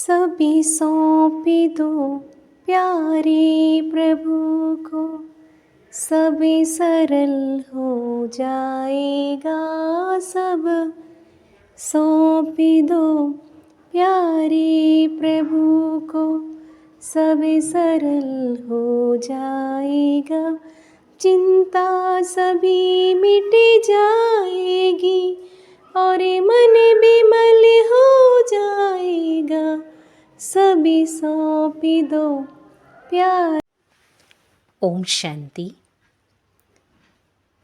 सभी सौंप दो प्यारे प्रभु को, सभी सरल हो जाएगा। सब सौंप दो प्यारे प्रभु को, सभी सरल हो जाएगा। चिंता सभी मिट जाएगी और मन विमल हो जाएगा। सभी सौंप दो प्यार। ओम शांति।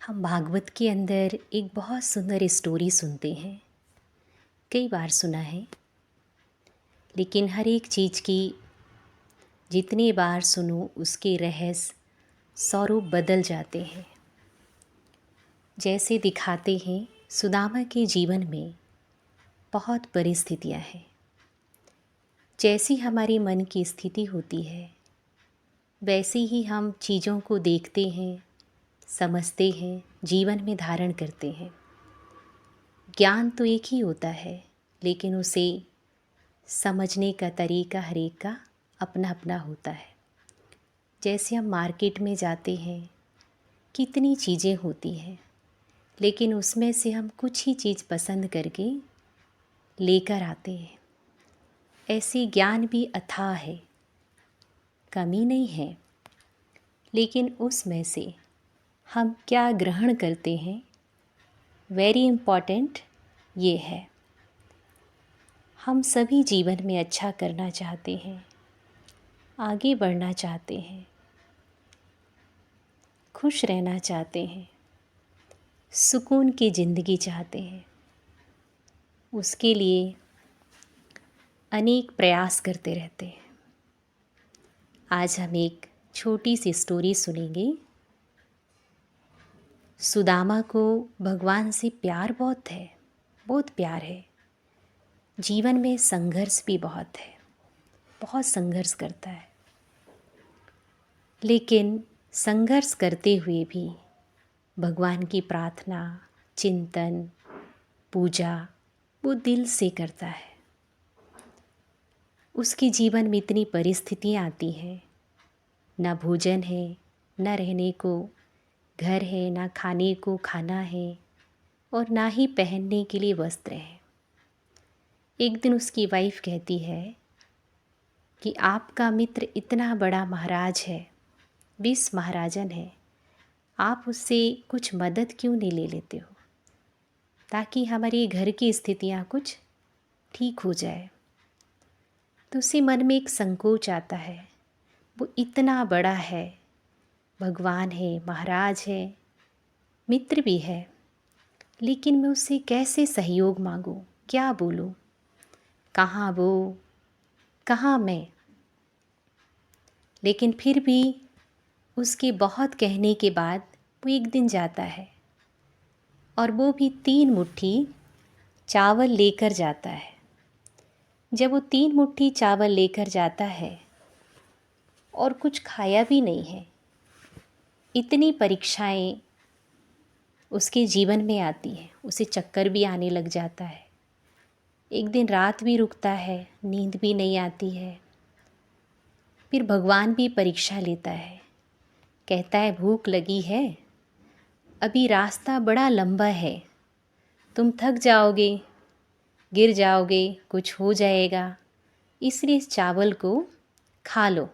हम भागवत के अंदर एक बहुत सुंदर स्टोरी सुनते हैं, कई बार सुना है, लेकिन हर एक चीज़ की जितने बार सुनो उसके रहस्य स्वरूप बदल जाते हैं। जैसे दिखाते हैं सुदामा के जीवन में बहुत परिस्थितियाँ हैं। जैसी हमारी मन की स्थिति होती है वैसे ही हम चीज़ों को देखते हैं, समझते हैं, जीवन में धारण करते हैं। ज्ञान तो एक ही होता है, लेकिन उसे समझने का तरीका हर एक का अपना अपना होता है। जैसे हम मार्केट में जाते हैं, कितनी चीज़ें होती हैं, लेकिन उसमें से हम कुछ ही चीज़ पसंद करके लेकर आते हैं। ऐसे ज्ञान भी अथाह है, कमी नहीं है, लेकिन उसमें से हम क्या ग्रहण करते हैं, वेरी इम्पॉर्टेंट ये है। हम सभी जीवन में अच्छा करना चाहते हैं, आगे बढ़ना चाहते हैं, खुश रहना चाहते हैं, सुकून की ज़िंदगी चाहते हैं। उसके लिए अनेक प्रयास करते रहते हैं। आज हम एक छोटी सी स्टोरी सुनेंगे। सुदामा को भगवान से प्यार बहुत है, बहुत प्यार है। जीवन में संघर्ष भी बहुत है, बहुत संघर्ष करता है, लेकिन संघर्ष करते हुए भी भगवान की प्रार्थना, चिंतन, पूजा वो दिल से करता है। उसके जीवन में इतनी परिस्थितियाँ आती हैं, ना भोजन है, ना रहने को घर है, ना खाने को खाना है, और ना ही पहनने के लिए वस्त्र है। एक दिन उसकी वाइफ कहती है कि आपका मित्र इतना बड़ा महाराज है, 20 महाराजन है, आप उससे कुछ मदद क्यों नहीं ले लेते हो, ताकि हमारे घर की स्थितियाँ कुछ ठीक हो जाए। तो उसे मन में एक संकोच आता है, वो इतना बड़ा है, भगवान है, महाराज है, मित्र भी है, लेकिन मैं उससे कैसे सहयोग मांगूं, क्या बोलूं, कहाँ वो, कहाँ मैं। लेकिन फिर भी उसके बहुत कहने के बाद वो एक दिन जाता है, और वो भी 3 मुट्ठी चावल लेकर जाता है। जब वो 3 मुट्ठी चावल लेकर जाता है और कुछ खाया भी नहीं है, इतनी परीक्षाएं उसके जीवन में आती हैं, उसे चक्कर भी आने लग जाता है। एक दिन रात भी रुकता है, नींद भी नहीं आती है। फिर भगवान भी परीक्षा लेता है, कहता है भूख लगी है, अभी रास्ता बड़ा लंबा है, तुम थक जाओगे, गिर जाओगे, कुछ हो जाएगा, इसलिए इस चावल को खा लो।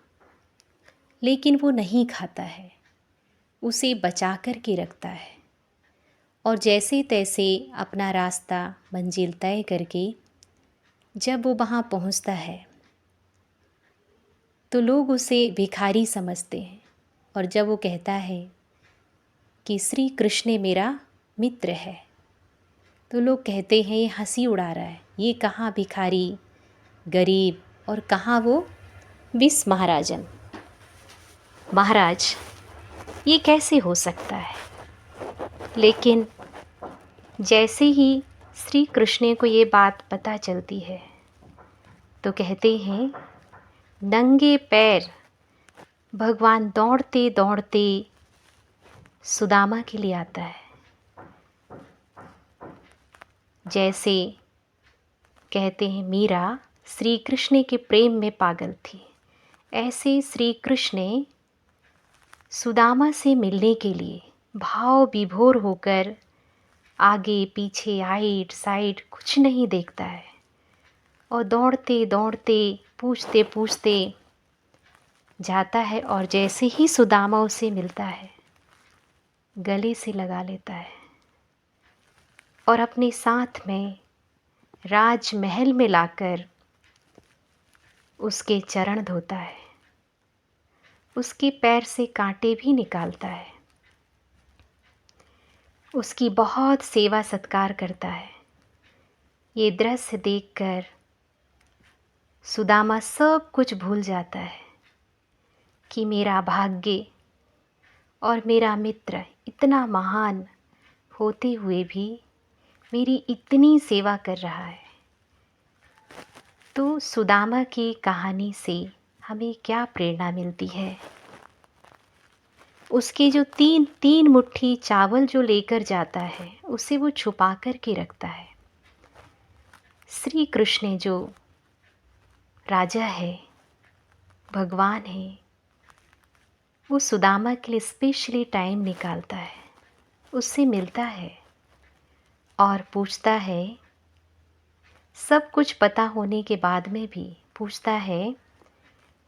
लेकिन वो नहीं खाता है, उसे बचा कर के रखता है, और जैसे तैसे अपना रास्ता मंजिल तय करके जब वो वहाँ पहुँचता है तो लोग उसे भिखारी समझते हैं। और जब वो कहता है कि श्री कृष्ण मेरा मित्र है, तो लोग कहते हैं ये हंसी उड़ा रहा है, ये कहाँ भिखारी, गरीब, और कहाँ वो 20 महाराजन। महाराज, ये कैसे हो सकता है। लेकिन जैसे ही श्री कृष्ण को ये बात पता चलती है तो कहते हैं नंगे पैर भगवान दौड़ते दौड़ते सुदामा के लिए आता है। जैसे कहते हैं मीरा श्री कृष्ण के प्रेम में पागल थी। ऐसे श्री कृष्ण ने सुदामा से मिलने के लिए भाव विभोर होकर आगे पीछे आइट साइड कुछ नहीं देखता है और दौड़ते दौड़ते पूछते पूछते जाता है और जैसे ही सुदामा उसे मिलता है गले से लगा लेता है और अपने साथ में राजमहल में लाकर उसके चरण धोता है, उसके पैर से कांटे भी निकालता है, उसकी बहुत सेवा सत्कार करता है। ये दृश्य देखकर सुदामा सब कुछ भूल जाता है कि मेरा भाग्य और मेरा मित्र इतना महान होते हुए भी मेरी इतनी सेवा कर रहा है। तो सुदामा की कहानी से हमें क्या प्रेरणा मिलती है? उसके जो तीन मुट्ठी चावल जो लेकर जाता है उसे वो छुपा कर के रखता है। श्री कृष्ण जो राजा है, भगवान है, वो सुदामा के लिए स्पेशली टाइम निकालता है, उससे मिलता है और पूछता है, सब कुछ पता होने के बाद में भी पूछता है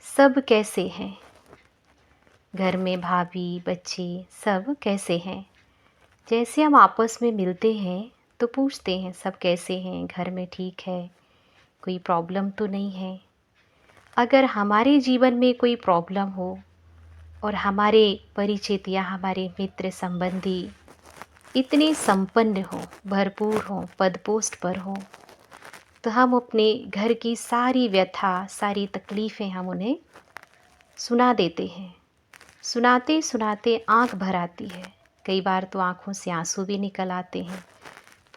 सब कैसे हैं, घर में भाभी बच्चे सब कैसे हैं। जैसे हम आपस में मिलते हैं तो पूछते हैं सब कैसे हैं, घर में ठीक है, कोई प्रॉब्लम तो नहीं है। अगर हमारे जीवन में कोई प्रॉब्लम हो और हमारे परिचित या हमारे मित्र संबंधी इतने संपन्न हो, भरपूर हो, पद पोस्ट पर हो, तो हम अपने घर की सारी व्यथा, सारी तकलीफ़ें हम उन्हें सुना देते हैं। सुनाते सुनाते आँख भर आती है, कई बार तो आँखों से आंसू भी निकल आते हैं,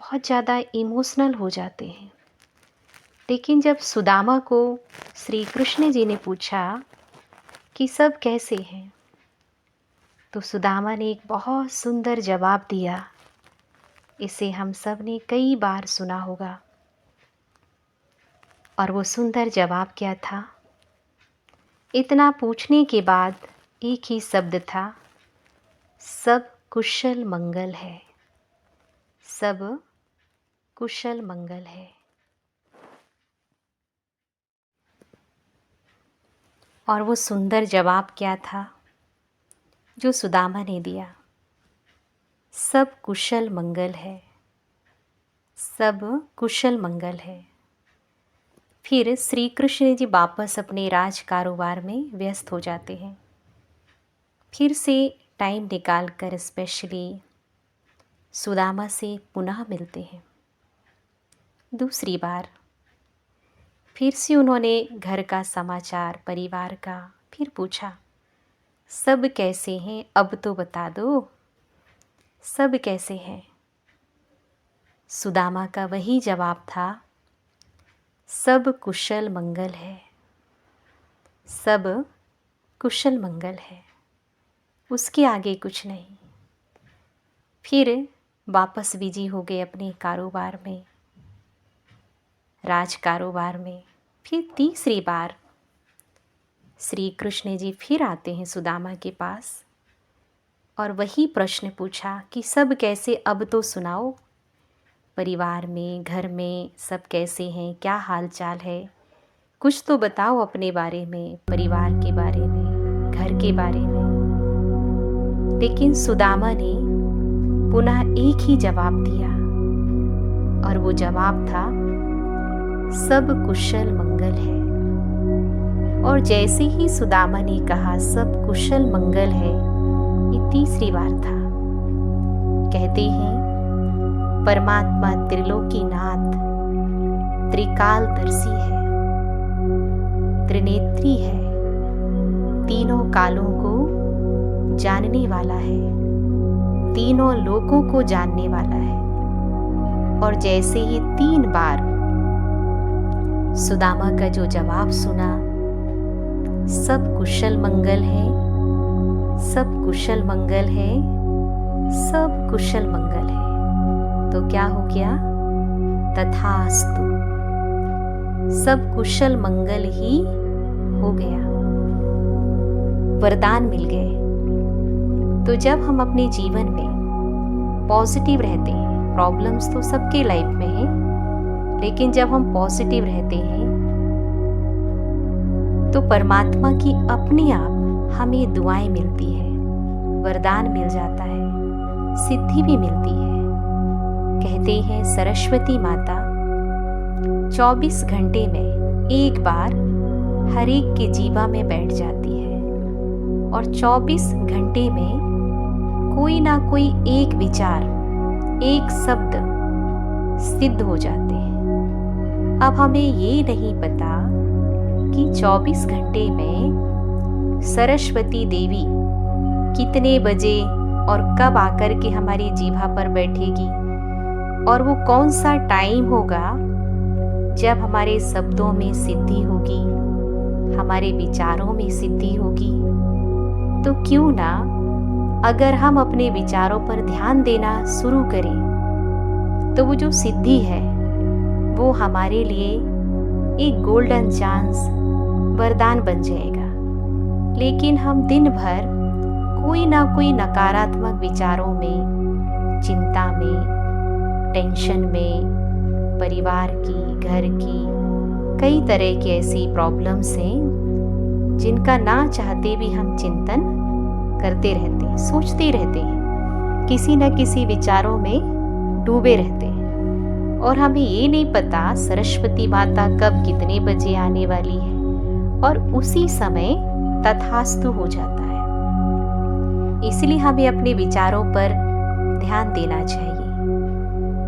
बहुत ज़्यादा इमोशनल हो जाते हैं। लेकिन जब सुदामा को श्री कृष्ण जी ने पूछा कि सब कैसे हैं, तो सुदामा ने एक बहुत सुंदर जवाब दिया। इसे हम सब ने कई बार सुना होगा। और वो सुंदर जवाब क्या था? इतना पूछने के बाद एक ही शब्द था, सब कुशल मंगल है, सब कुशल मंगल है। और वो सुंदर जवाब क्या था जो सुदामा ने दिया? सब कुशल मंगल है, सब कुशल मंगल है। फिर श्री कृष्ण जी वापस अपने राज कारोबार में व्यस्त हो जाते हैं। फिर से टाइम निकाल कर स्पेशली सुदामा से पुनः मिलते हैं। दूसरी बार फिर से उन्होंने घर का समाचार, परिवार का फिर पूछा, सब कैसे हैं, अब तो बता दो, सब कैसे हैं। सुदामा का वही जवाब था, सब कुशल मंगल है, सब कुशल मंगल है। उसके आगे कुछ नहीं। फिर वापस बिजी हो गए अपने कारोबार में, राज कारोबार में। फिर तीसरी बार श्री कृष्ण जी फिर आते हैं सुदामा के पास और वही प्रश्न पूछा कि सब कैसे, अब तो सुनाओ, परिवार में, घर में सब कैसे हैं, क्या हाल चाल है, कुछ तो बताओ अपने बारे में, परिवार के बारे में, घर के बारे में। लेकिन सुदामा ने पुनः एक ही जवाब दिया और वो जवाब था, सब कुशल मंगल है। और जैसे ही सुदामा ने कहा सब कुशल मंगल है, ये तीसरी बार था। कहते हैं परमात्मा त्रिलोकीनाथ त्रिकालदर्शी है, त्रिनेत्री है, तीनों कालों को जानने वाला है, तीनों लोकों को जानने वाला है। और जैसे ही 3 बार सुदामा का जो जवाब सुना, सब कुशल मंगल है, सब कुशल मंगल है, सब कुशल मंगल है, तो क्या हो गया? तथास्तु। सब कुशल मंगल ही हो गया, वरदान मिल गए। तो जब हम अपने जीवन में पॉजिटिव रहते हैं, प्रॉब्लम्स तो सबके लाइफ में हैं, लेकिन जब हम पॉजिटिव रहते हैं तो परमात्मा की अपने आप हमें दुआएं मिलती है, वरदान मिल जाता है, सिद्धि भी मिलती है। कहते हैं सरस्वती माता 24 घंटे में एक बार हर एक के जीवा में बैठ जाती है और 24 घंटे में कोई ना कोई एक विचार, एक शब्द सिद्ध हो जाते हैं। अब हमें ये नहीं पता कि 24 घंटे में सरस्वती देवी कितने बजे और कब आकर के हमारी जीभा पर बैठेगी, और वो कौन सा टाइम होगा जब हमारे शब्दों में सिद्धि होगी, हमारे विचारों में सिद्धि होगी। तो क्यों ना अगर हम अपने विचारों पर ध्यान देना शुरू करें तो वो जो सिद्धि है वो हमारे लिए एक गोल्डन चांस, वरदान बन जाएगा। लेकिन हम दिन भर कोई ना कोई नकारात्मक विचारों में, चिंता में, टेंशन में, परिवार की, घर की कई तरह की ऐसी प्रॉब्लम्स हैं जिनका ना चाहते भी हम चिंतन करते रहते हैं, सोचते रहते हैं, किसी न किसी विचारों में डूबे रहते हैं और हमें ये नहीं पता सरस्वती माता कब कितने बजे आने वाली है, और उसी समय तथास्तु हो जाता है। इसलिए हमें अपने विचारों पर ध्यान देना चाहिए।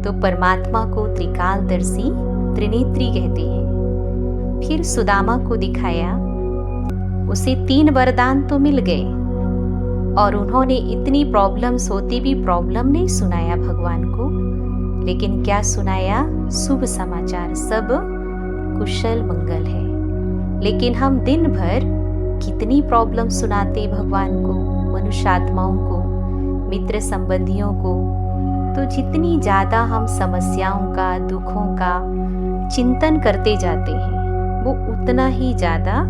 तो परमात्मा को त्रिकालदर्शी, त्रिनेत्री कहते हैं। फिर सुदामा को दिखाया, उसे 3 वरदान तो मिल गए और उन्होंने इतनी प्रॉब्लम्स होती भी प्रॉब्लम नहीं सुनाया भगवान को, लेकिन क्या सुनाया? शुभ समाचार, सब कुशल मंगल है। लेकिन हम दिन भर कितनी प्रॉब्लम सुनाते भगवान को, मनुष्य आत्माओं को, मित्र संबंधियों को। तो जितनी ज़्यादा हम समस्याओं का, दुखों का चिंतन करते जाते हैं वो उतना ही ज़्यादा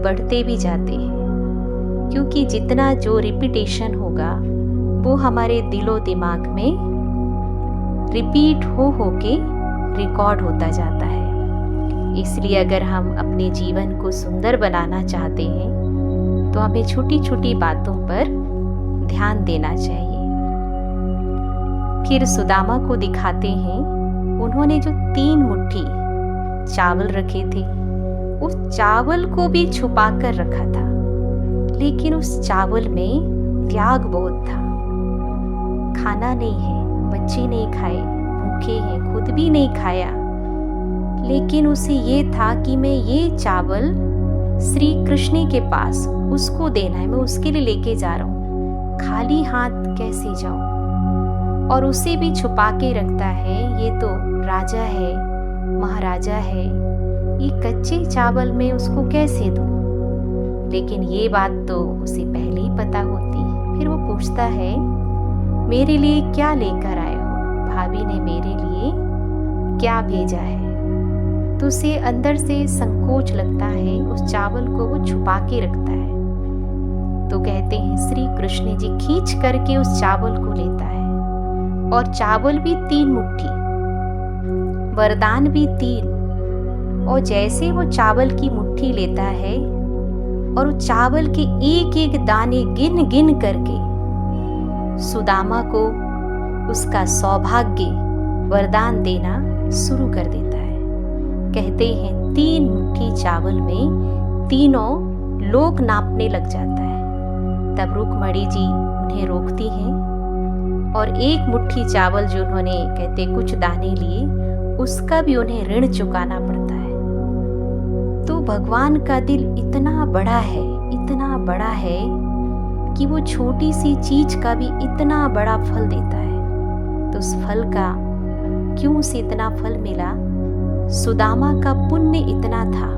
बढ़ते भी जाते हैं, क्योंकि जितना जो रिपीटेशन होगा वो हमारे दिलो दिमाग में रिपीट हो के रिकॉर्ड होता जाता है। इसलिए अगर हम अपने जीवन को सुंदर बनाना चाहते हैं तो हमें छोटी छोटी बातों पर ध्यान देना चाहिए। फिर सुदामा को दिखाते हैं, उन्होंने जो 3 मुट्ठी चावल रखे थे उस चावल को भी छुपा कर रखा था, लेकिन उस चावल में त्याग बहुत था। खाना नहीं है, बच्चे नहीं खाए, भूखे हैं, खुद भी नहीं खाया, लेकिन उसे ये था कि मैं ये चावल श्री कृष्ण के पास उसको देना है, मैं उसके लिए लेके जा रहा हूँ, खाली हाथ कैसे जाऊँ। और उसे भी छुपा के रखता है, ये तो राजा है, महाराजा है, ये कच्चे चावल में उसको कैसे दूँ। लेकिन ये बात तो उसे पहले ही पता होती। फिर वो पूछता है, मेरे लिए क्या लेकर आए हो? भाभी ने मेरे लिए क्या भेजा है? तो उसे अंदर से संकोच लगता है, उस चावल को वो छुपा के रखता है। तो कहते हैं श्री कृष्ण जी खींच करके उस चावल को लेता है, और चावल भी 3 मुट्ठी, वरदान भी 3। और जैसे वो चावल की मुट्ठी लेता है और उस चावल के एक एक दाने गिन गिन करके सुदामा को उसका सौभाग्य, वरदान देना शुरू कर देता है। कहते हैं 3 मुट्ठी चावल में तीनों लोक नापने लग जाता है। तब रुक्मणी जी उन्हें रोकती हैं और 1 मुट्ठी चावल जो उन्होंने कहते कुछ दाने लिए, उसका भी उन्हें ऋण चुकाना पड़ता है। तो भगवान का दिल इतना बड़ा है, इतना बड़ा है कि वो छोटी सी चीज का भी इतना बड़ा फल देता है। तो उस फल का क्यों उसे इतना फल मिला? सुदामा का पुण्य इतना था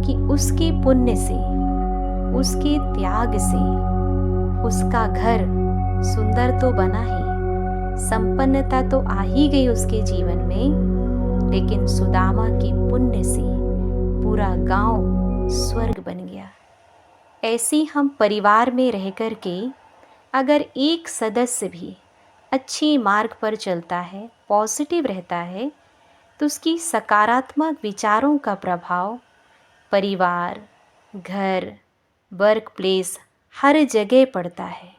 कि उसके पुण्य से, उसके त्याग से उसका घर सुंदर तो बना ही, संपन्नता तो आ ही गई उसके जीवन में, लेकिन सुदामा के पुण्य से पूरा गांव स्वर्ग बन गया। ऐसे हम परिवार में रह कर के अगर एक सदस्य भी अच्छे मार्ग पर चलता है, पॉजिटिव रहता है, तो उसकी सकारात्मक विचारों का प्रभाव परिवार, घर, वर्क प्लेस हर जगह पड़ता है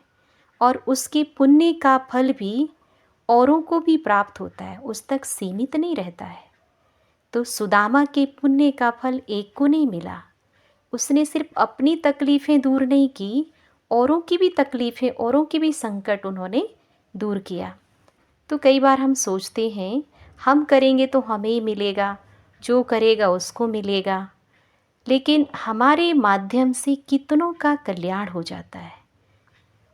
और उसके पुण्य का फल भी औरों को भी प्राप्त होता है, उस तक सीमित नहीं रहता है। तो सुदामा के पुण्य का फल एक को नहीं मिला, उसने सिर्फ अपनी तकलीफ़ें दूर नहीं की, औरों की भी तकलीफ़ें, औरों की भी संकट उन्होंने दूर किया। तो कई बार हम सोचते हैं हम करेंगे तो हमें ही मिलेगा, जो करेगा उसको मिलेगा, लेकिन हमारे माध्यम से कितनों का कल्याण हो जाता है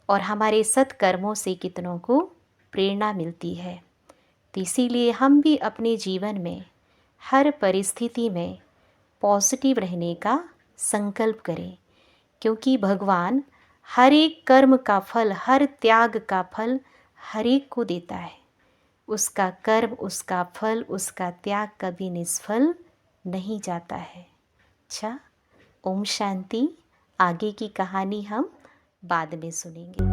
और हमारे सत्कर्मों से कितनों को प्रेरणा मिलती है। तो इसीलिए हम भी अपने जीवन में हर परिस्थिति में पॉजिटिव रहने का संकल्प करें, क्योंकि भगवान हर एक कर्म का फल, हर त्याग का फल हर एक को देता है। उसका कर्म, उसका फल, उसका त्याग कभी निष्फल नहीं जाता है। अच्छा, ओम शांति। आगे की कहानी हम बाद में सुनेंगे।